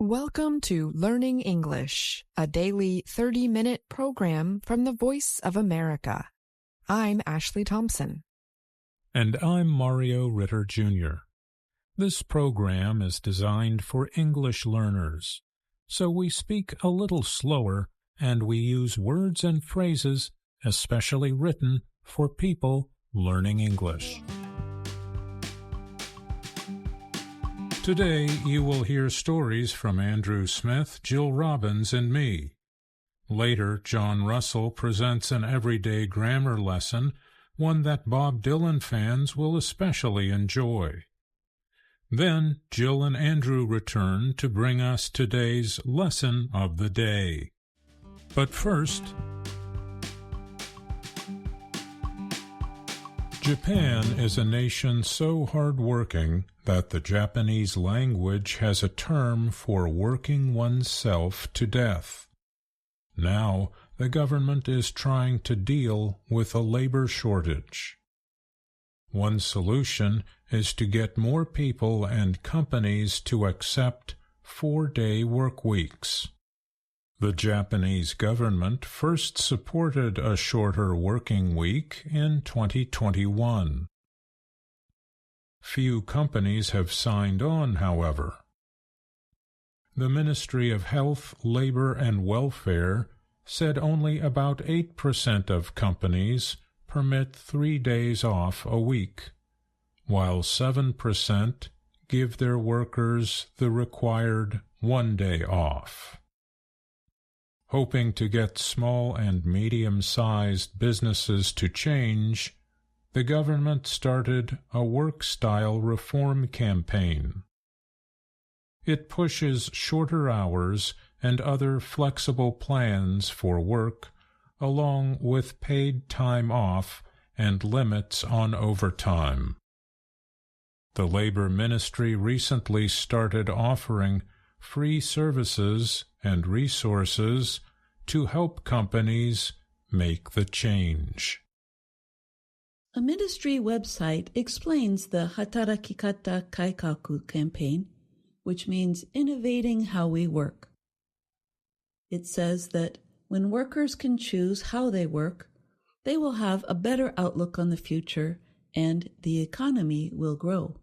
Welcome to Learning English, a daily 30-minute program from the Voice of America. I'm Ashley Thompson. And I'm Mario Ritter, Jr. This program is designed for English learners, so we speak a little slower and we use words and phrases especially written for people learning English. Today you will hear stories from Andrew Smith, Jill Robbins, and me. Later, John Russell presents an everyday grammar lesson, one that Bob Dylan fans will especially enjoy. Then Jill and Andrew return to bring us today's lesson of the day. But first, Japan is a nation so hard-working that the Japanese language has a term for working oneself to death. Now, the government is trying to deal with a labor shortage. One solution is to get more people and companies to accept 4-day work weeks. The Japanese government first supported a shorter working week in 2021. Few companies have signed on, however. The Ministry of Health, Labor, and Welfare said only about 8% of companies permit 3 days off a week, while 7% give their workers the required 1 day off. Hoping to get small and medium-sized businesses to change, the government started a work-style reform campaign. It pushes shorter hours and other flexible plans for work, along with paid time off and limits on overtime. The Labor Ministry recently started offering free services and resources to help companies make the change. A ministry website explains the Hatarakikata Kaikaku campaign, which means innovating how we work. It says that when workers can choose how they work, they will have a better outlook on the future and the economy will grow.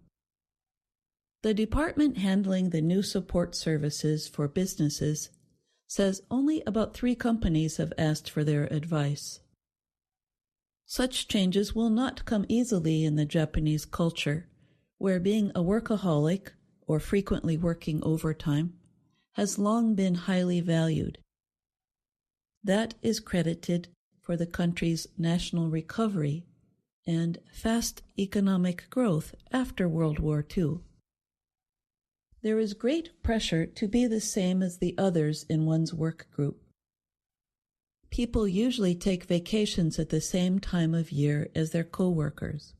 The department handling the new support services for businesses says only about 3 companies have asked for their advice. Such changes will not come easily in the Japanese culture, where being a workaholic, or frequently working overtime, has long been highly valued. That is credited for the country's national recovery and fast economic growth after World War II. There is great pressure to be the same as the others in one's work group. People usually take vacations at the same time of year as their co-workers.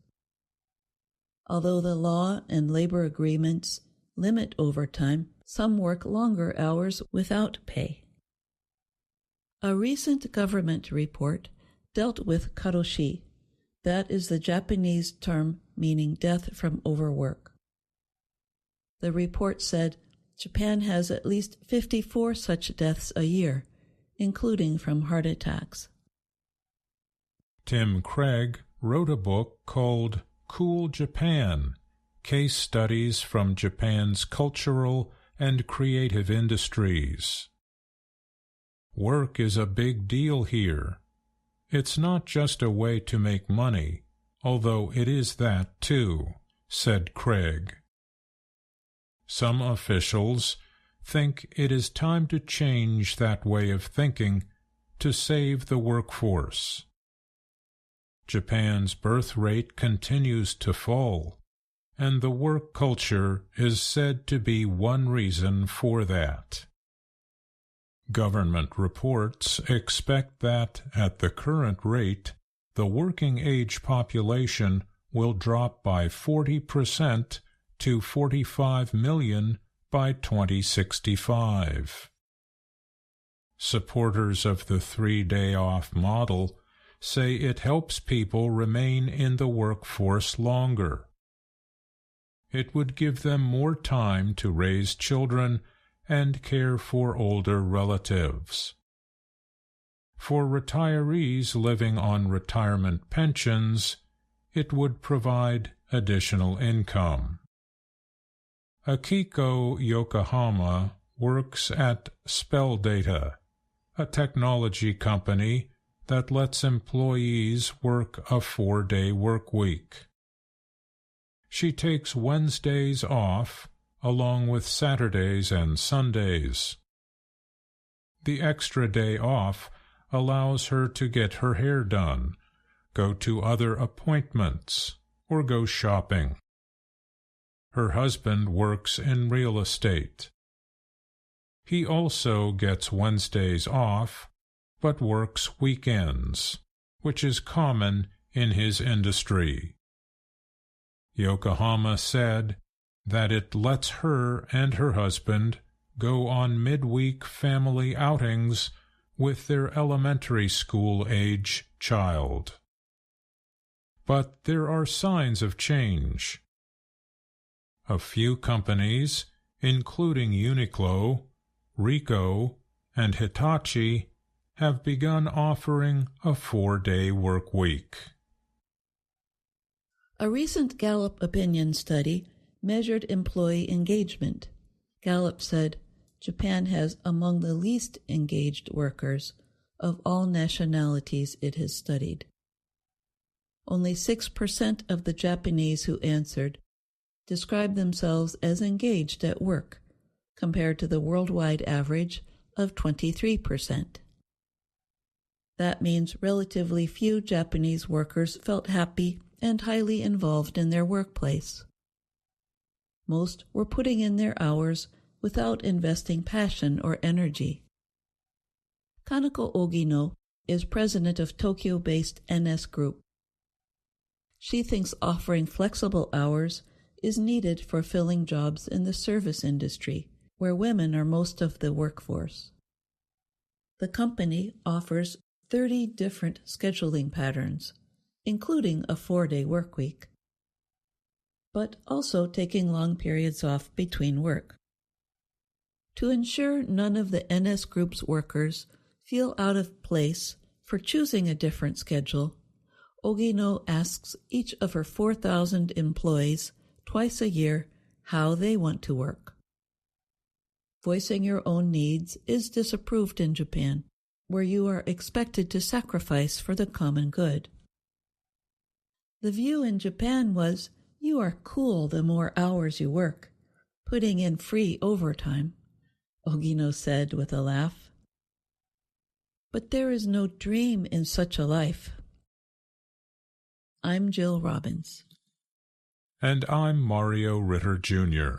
Although the law and labor agreements limit overtime, some work longer hours without pay. A recent government report dealt with karoshi. That is the Japanese term meaning death from overwork. The report said Japan has at least 54 such deaths a year, including from heart attacks. Tim Craig wrote a book called Cool Japan: Case Studies from Japan's Cultural and Creative Industries. Work is a big deal here. It's not just a way to make money, although it is that too, said Craig. Some officials think it is time to change that way of thinking to save the workforce. Japan's birth rate continues to fall, and the work culture is said to be one reason for that. Government reports expect that, at the current rate, the working-age population will drop by 40% to 45 million by 2065. Supporters of the 3-day-off model say it helps people remain in the workforce longer. It would give them more time to raise children and care for older relatives. For retirees living on retirement pensions, it would provide additional income. Akiko Yokohama works at Spell Data, a technology company that lets employees work a 4-day work week. She takes Wednesdays off, along with Saturdays and Sundays. The extra day off allows her to get her hair done, go to other appointments, or go shopping. Her husband works in real estate. He also gets Wednesdays off, but works weekends, which is common in his industry. Yokohama said that it lets her and her husband go on midweek family outings with their elementary school-age child. But there are signs of change. A few companies, including Uniqlo, Ricoh, and Hitachi, have begun offering a 4-day work week. A recent Gallup opinion study measured employee engagement. Gallup said Japan has among the least engaged workers of all nationalities it has studied. Only 6% of the Japanese who answered described themselves as engaged at work, compared to the worldwide average of 23%. That means relatively few Japanese workers felt happy and highly involved in their workplace. Most were putting in their hours without investing passion or energy. Kanako Ogino is president of Tokyo-based NS Group. She thinks offering flexible hours is needed for filling jobs in the service industry, where women are most of the workforce. The company offers 30 different scheduling patterns, including a 4-day workweek, but also taking long periods off between work. To ensure none of the NS Group's workers feel out of place for choosing a different schedule, Ogino asks each of her 4,000 employees twice a year how they want to work. Voicing your own needs is disapproved in Japan, where you are expected to sacrifice for the common good. The view in Japan was, you are cool the more hours you work, putting in free overtime, Ogino said with a laugh. But there is no dream in such a life. I'm Jill Robbins. And I'm Mario Ritter, Jr.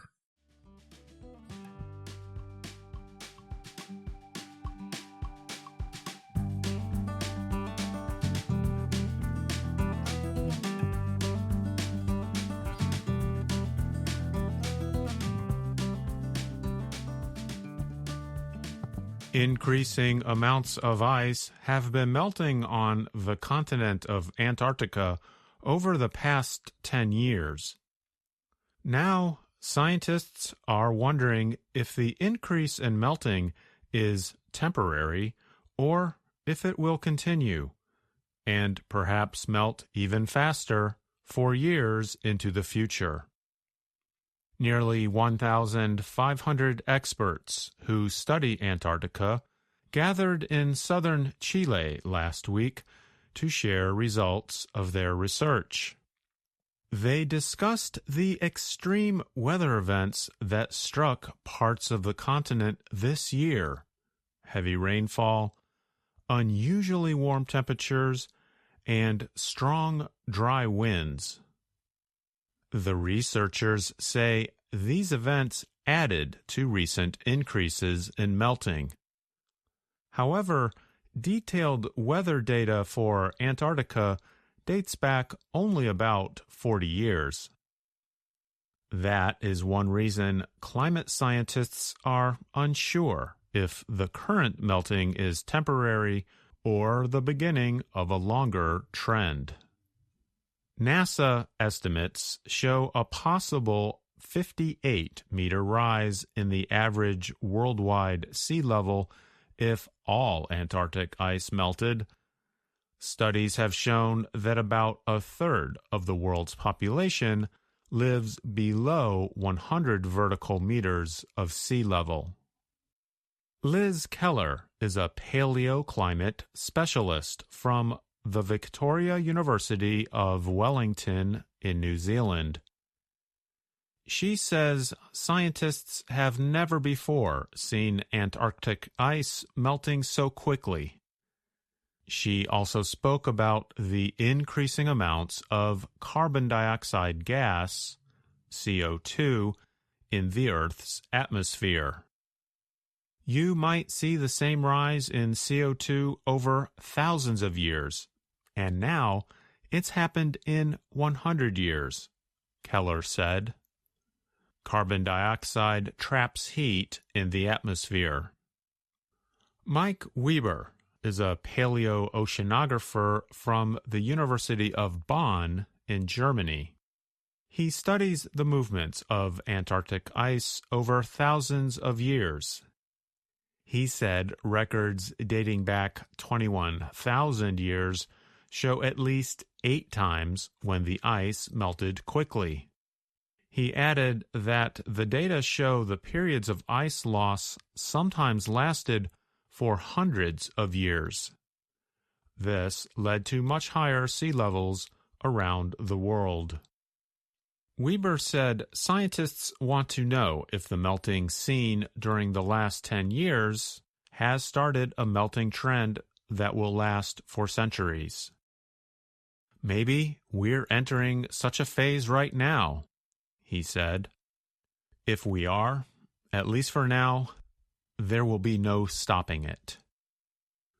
Increasing amounts of ice have been melting on the continent of Antarctica over the past 10 years. Now, scientists are wondering if the increase in melting is temporary or if it will continue, and perhaps melt even faster for years into the future. Nearly 1,500 experts who study Antarctica gathered in southern Chile last week to share results of their research. They discussed the extreme weather events that struck parts of the continent this year: heavy rainfall, unusually warm temperatures, and strong, dry winds. The researchers say these events added to recent increases in melting. However, detailed weather data for Antarctica dates back only about 40 years. That is one reason climate scientists are unsure if the current melting is temporary or the beginning of a longer trend. NASA estimates show a possible 58-meter rise in the average worldwide sea level if all Antarctic ice melted. Studies have shown that about a third of the world's population lives below 100 vertical meters of sea level. Liz Keller is a paleoclimate specialist from the Victoria University of Wellington in New Zealand. She says scientists have never before seen Antarctic ice melting so quickly. She also spoke about the increasing amounts of carbon dioxide gas, CO2, in the Earth's atmosphere. You might see the same rise in CO2 over thousands of years, and now it's happened in 100 years, Keller said. Carbon dioxide traps heat in the atmosphere. Mike Weber is a paleoceanographer from the University of Bonn in Germany. He studies the movements of Antarctic ice over thousands of years. He said records dating back 21,000 years show at least 8 times when the ice melted quickly. He added that the data show the periods of ice loss sometimes lasted for hundreds of years. This led to much higher sea levels around the world. Weber said scientists want to know if the melting seen during the last 10 years has started a melting trend that will last for centuries. Maybe we're entering such a phase right now, he said. If we are, at least for now, there will be no stopping it.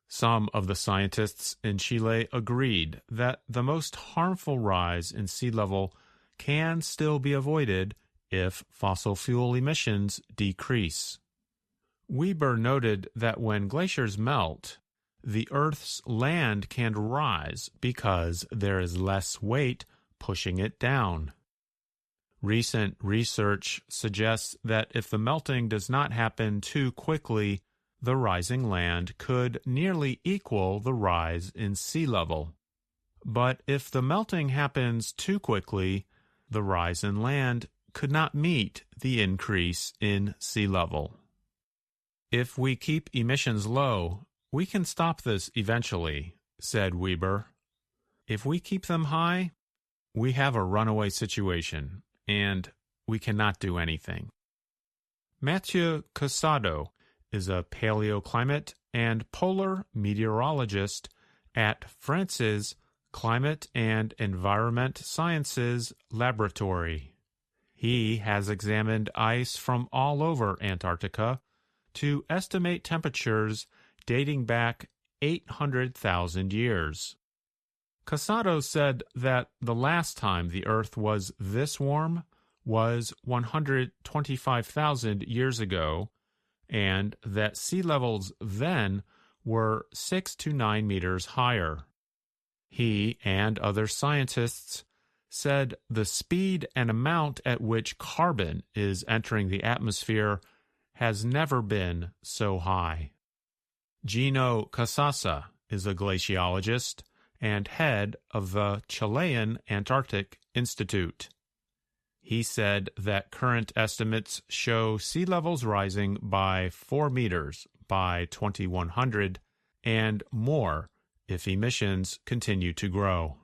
Some of the scientists in Chile agreed that the most harmful rise in sea level can still be avoided if fossil fuel emissions decrease. Weber noted that when glaciers melt, the Earth's land can rise because there is less weight pushing it down. Recent research suggests that if the melting does not happen too quickly, the rising land could nearly equal the rise in sea level. But if the melting happens too quickly, the rise in land could not meet the increase in sea level. If we keep emissions low, we can stop this eventually, said Weber. If we keep them high, we have a runaway situation, and we cannot do anything. Mathieu Casado is a paleoclimate and polar meteorologist at France's Climate and Environment Sciences Laboratory. He has examined ice from all over Antarctica to estimate temperatures dating back 800,000 years. Casado said that the last time the Earth was this warm was 125,000 years ago, and that sea levels then were 6 to 9 meters higher. He and other scientists said the speed and amount at which carbon is entering the atmosphere has never been so high. Gino Casassa is a glaciologist and head of the Chilean Antarctic Institute. He said that current estimates show sea levels rising by 4 meters by 2100 and more if emissions continue to grow.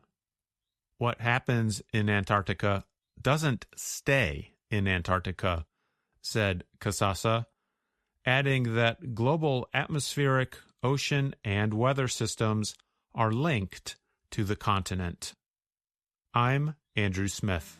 What happens in Antarctica doesn't stay in Antarctica, said Casassa, adding that global atmospheric, ocean, and weather systems are linked to the continent. I'm Andrew Smith.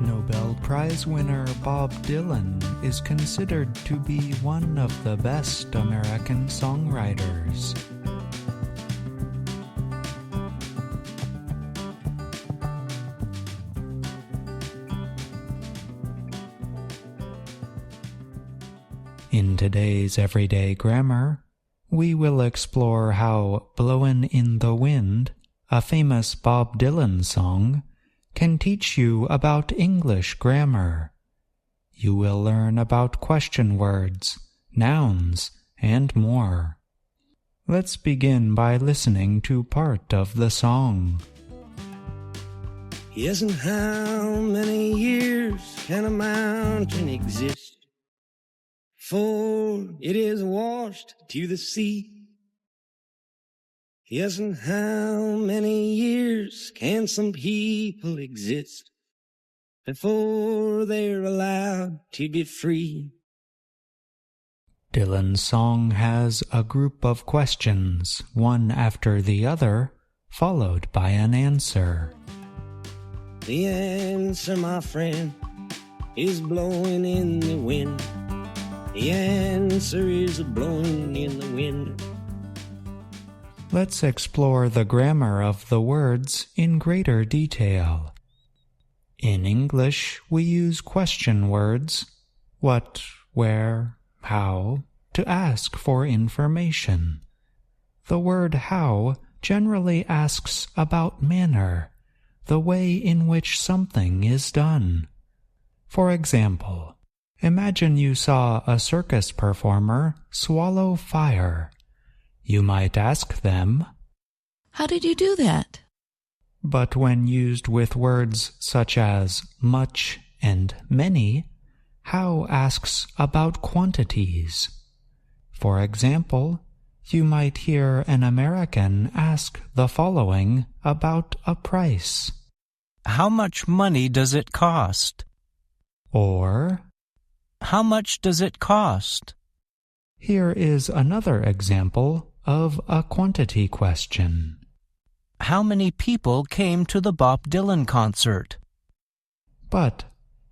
Nobel Prize winner Bob Dylan is considered to be one of the best American songwriters. In today's everyday grammar, we will explore how "Blowin' in the Wind," a famous Bob Dylan song, can teach you about English grammar. You will learn about question words, nouns, and more. Let's begin by listening to part of the song. Yes, and how many years can a mountain exist before it is washed to the sea? Yes, and how many years can some people exist before they're allowed to be free? Dylan's song has a group of questions, one after the other, followed by an answer. The answer, my friend, is blowing in the wind. The answer is blowing in the wind. Let's explore the grammar of the words in greater detail. In English, we use question words, what, where, how, to ask for information. The word how generally asks about manner, the way in which something is done. For example, imagine you saw a circus performer swallow fire. You might ask them, How did you do that? But when used with words such as much and many, how asks about quantities. For example, you might hear an American ask the following about a price. How much money does it cost? Or, How much does it cost? Here is another example of a quantity question. How many people came to the Bob Dylan concert? But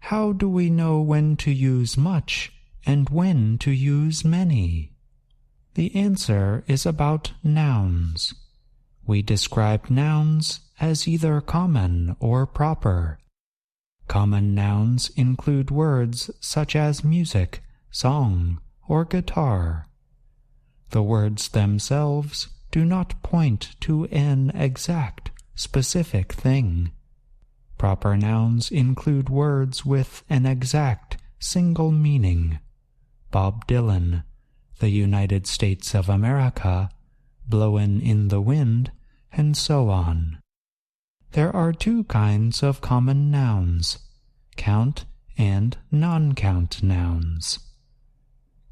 how do we know when to use much and when to use many? The answer is about nouns. We describe nouns as either common or proper. Common nouns include words such as music, song, or guitar. The words themselves do not point to an exact, specific thing. Proper nouns include words with an exact, single meaning. Bob Dylan, the United States of America, blowin' in the wind, and so on. There are two kinds of common nouns, count and non-count nouns.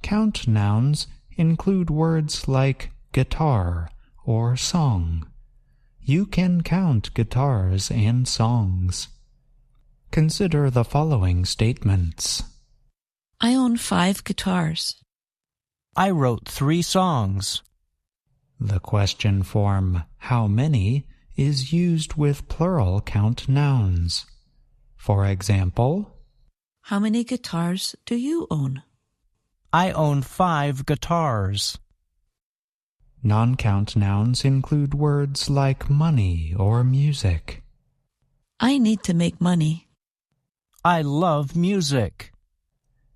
Count nouns include words like guitar or song. You can count guitars and songs. Consider the following statements. I own 5 guitars. I wrote 3 songs. The question form, how many, is used with plural count nouns. For example, How many guitars do you own? I own 5 guitars. Non-count nouns include words like money or music. I need to make money. I love music.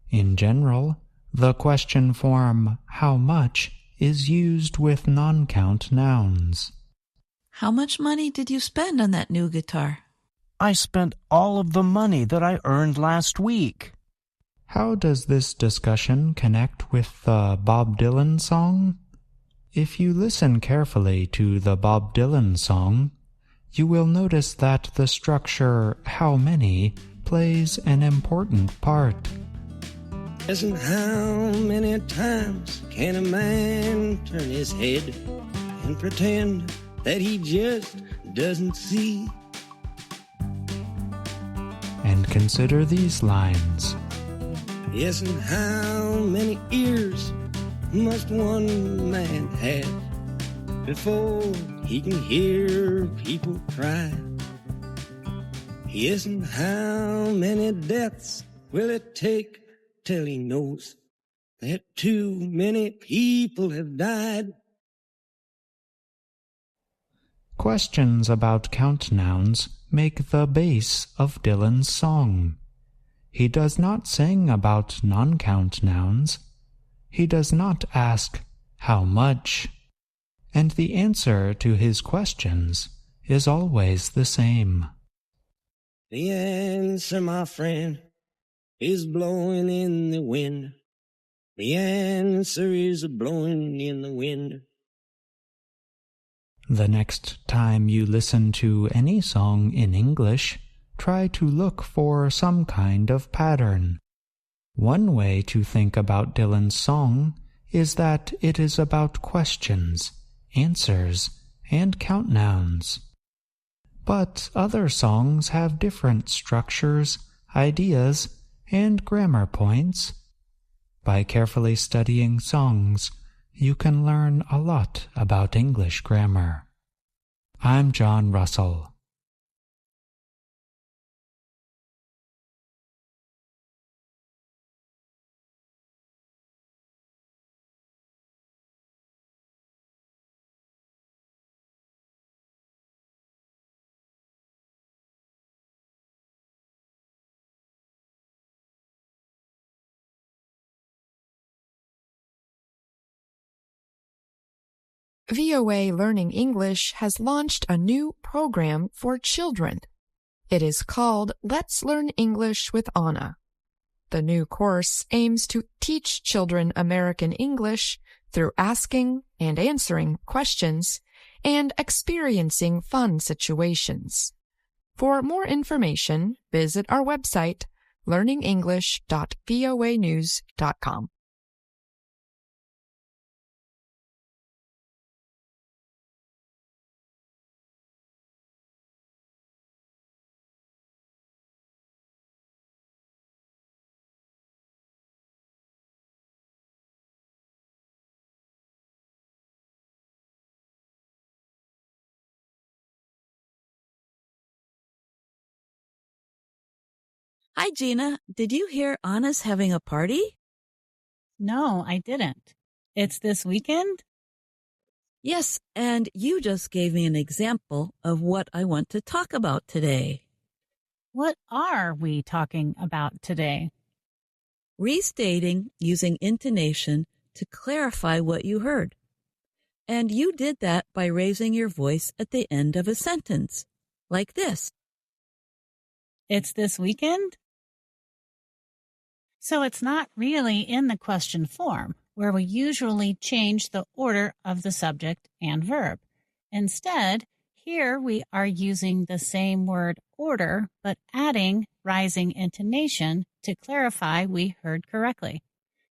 In general, the question form, how much, is used with non-count nouns. How much money did you spend on that new guitar? I spent all of the money that I earned last week. How does this discussion connect with the Bob Dylan song? If you listen carefully to the Bob Dylan song, you will notice that the structure how many plays an important part. Yes, and how many times can a man turn his head and pretend that he just doesn't see? And consider these lines. Yes, and how many ears must one man have before he can hear people cry? Yes, and how many deaths will it take till he knows that too many people have died? Questions about count nouns make the base of Dylan's song. He does not sing about non-count nouns. he does not ask, "How much?" And the answer to his questions is always the same. The answer, my friend, is blowing in the wind. The answer is blowing in the wind. The next time you listen to any song in English, try to look for some kind of pattern. One way to think about Dylan's song is that it is about questions, answers, and count nouns. But other songs have different structures, ideas, and grammar points. By carefully studying songs, you can learn a lot about English grammar. I'm John Russell. VOA Learning English has launched a new program for children. It is called Let's Learn English with Anna. The new course aims to teach children American English through asking and answering questions and experiencing fun situations. For more information, visit our website, learningenglish.voanews.com. Hi, Gina. Did you hear Anna's having a party? No, I didn't. It's this weekend? Yes, and you just gave me an example of what I want to talk about today. What are we talking about today? Restating using intonation to clarify what you heard. And you did that by raising your voice at the end of a sentence, like this. It's this weekend? So it's not really in the question form, where we usually change the order of the subject and verb. Instead, here we are using the same word order, but adding rising intonation to clarify we heard correctly.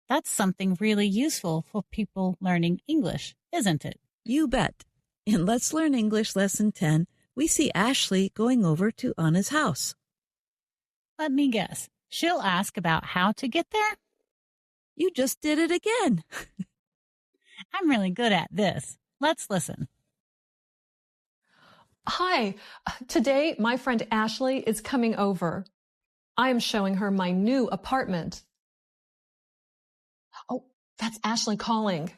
That's something really useful for people learning English, isn't it? You bet. In Let's Learn English Lesson 10, we see Ashley going over to Anna's house. Let me guess. She'll ask about how to get there? You just did it again. I'm really good at this. Let's listen. Hi, today my friend Ashley is coming over. I am showing her my new apartment. Oh, that's Ashley calling.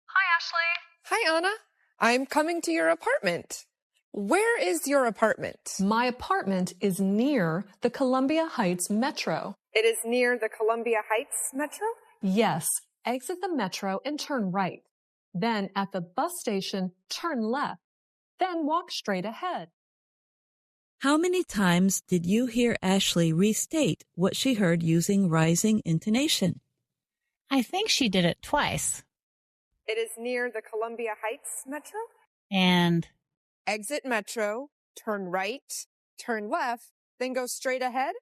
Hi, Ashley. Hi, Anna. I'm coming to your apartment. Where is your apartment? My apartment is near the Columbia Heights Metro. It is near the Columbia Heights Metro? Yes, exit the metro and turn right. Then at the bus station, turn left. Then walk straight ahead. How many times did you hear Ashley restate what she heard using rising intonation? I think she did it twice. It is near the Columbia Heights Metro? And exit metro, turn right, turn left, then go straight ahead?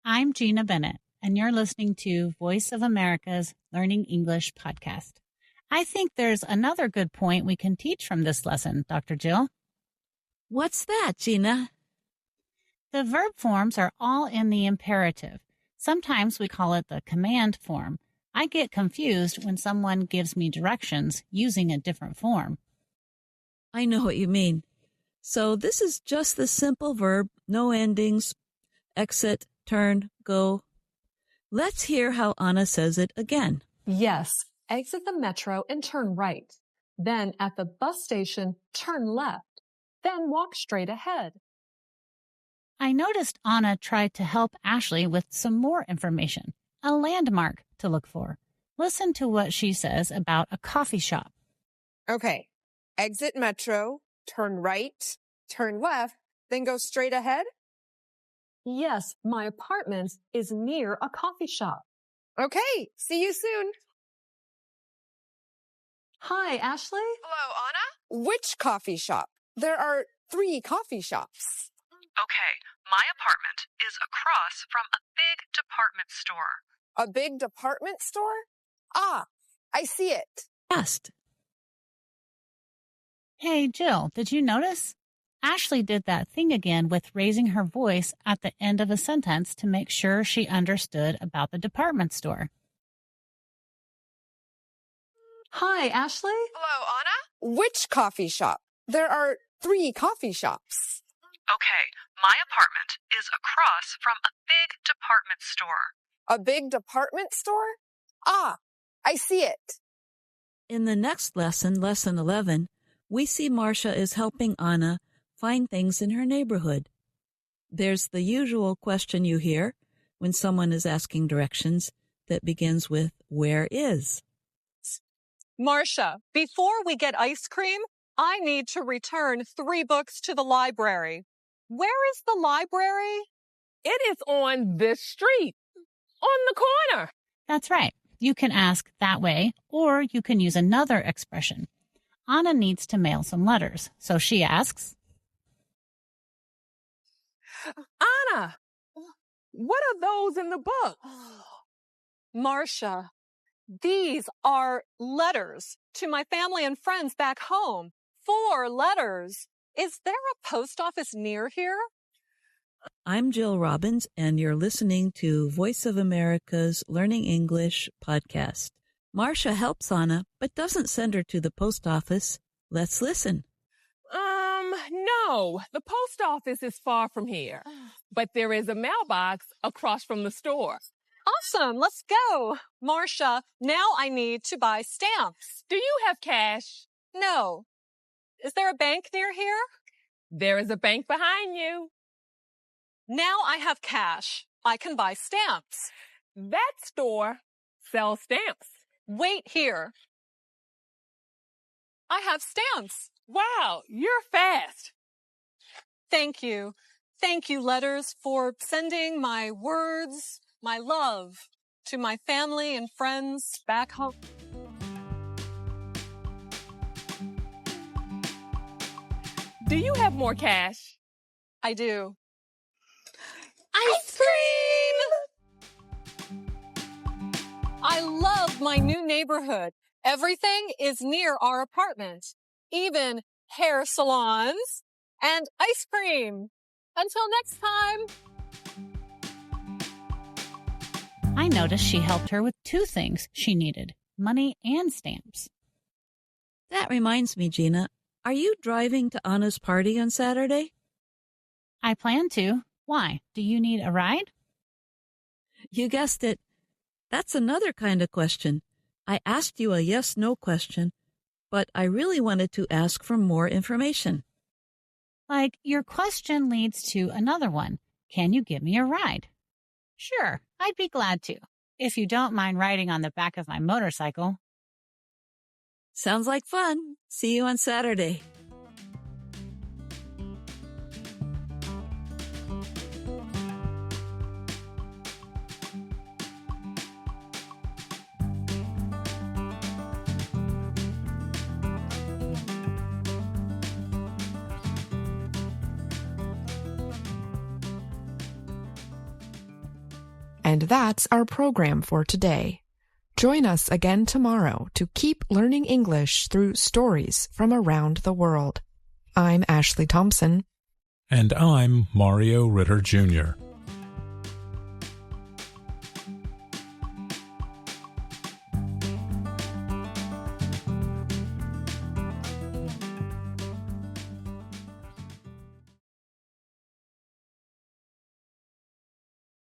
I'm Gina Bennett, and you're listening to Voice of America's Learning English podcast. I think there's another good point we can teach from this lesson, Dr. Jill. What's that, Gina? The verb forms are all in the imperative. Sometimes we call it the command form. I get confused when someone gives me directions using a different form. I know what you mean. So this is just the simple verb, no endings, exit, turn, go. Let's hear how Anna says it again. Yes, exit the metro and turn right. Then at the bus station, turn left. Then walk straight ahead. I noticed Anna tried to help Ashley with some more information, a landmark to look for. Listen to what she says about a coffee shop. Okay. Exit Metro, turn right, turn left, then go straight ahead? Yes, my apartment is near a coffee shop. Okay, see you soon. Hi, Ashley. Hello, Anna. Which coffee shop? There are 3 coffee shops. Okay, my apartment is across from a big department store. A big department store? Ah, I see it. Fast. Hey, Jill, did you notice? Ashley did that thing again with raising her voice at the end of a sentence to make sure she understood about the department store. Hi, Ashley. Hello, Anna. Which coffee shop? There are 3 coffee shops. Okay, my apartment is across from a big department store. A big department store? Ah, I see it. In the next lesson, lesson 11, we see Marcia is helping Anna find things in her neighborhood. There's the usual question you hear when someone is asking directions that begins with, where is? Marcia, before we get ice cream, I need to return 3 books to the library. Where is the library? It is on this street, on the corner. That's right. You can ask that way, or you can use another expression. Anna needs to mail some letters, so she asks, Anna, what are those in the book? Marcia, these are letters to my family and friends back home. 4 letters. Is there a post office near here? I'm Jill Robbins, and you're listening to Voice of America's Learning English podcast. Marcia helps Anna, but doesn't send her to the post office. Let's listen. No, the post office is far from here, but there is a mailbox across from the store. Awesome, let's go. Marcia, now I need to buy stamps. Do you have cash? No. Is there a bank near here? There is a bank behind you. Now I have cash. I can buy stamps. That store sells stamps. Wait here. I have stamps. Wow, you're fast. Thank you. Thank you, letters, for sending my words, my love to my family and friends back home. Do you have more cash? I do. Ice cream! I love my new neighborhood. Everything is near our apartment, even hair salons and ice cream. Until next time. I noticed she helped her with 2 things she needed, money and stamps. That reminds me, Gina, are you driving to Anna's party on Saturday? I plan to. Why? Do you need a ride? You guessed it. That's another kind of question. I asked you a yes-no question, but I really wanted to ask for more information. Like, your question leads to another one. Can you give me a ride? Sure, I'd be glad to, if you don't mind riding on the back of my motorcycle. Sounds like fun. See you on Saturday. And that's our program for today. Join us again tomorrow to keep learning English through stories from around the world. I'm Ashley Thompson. And I'm Mario Ritter Jr.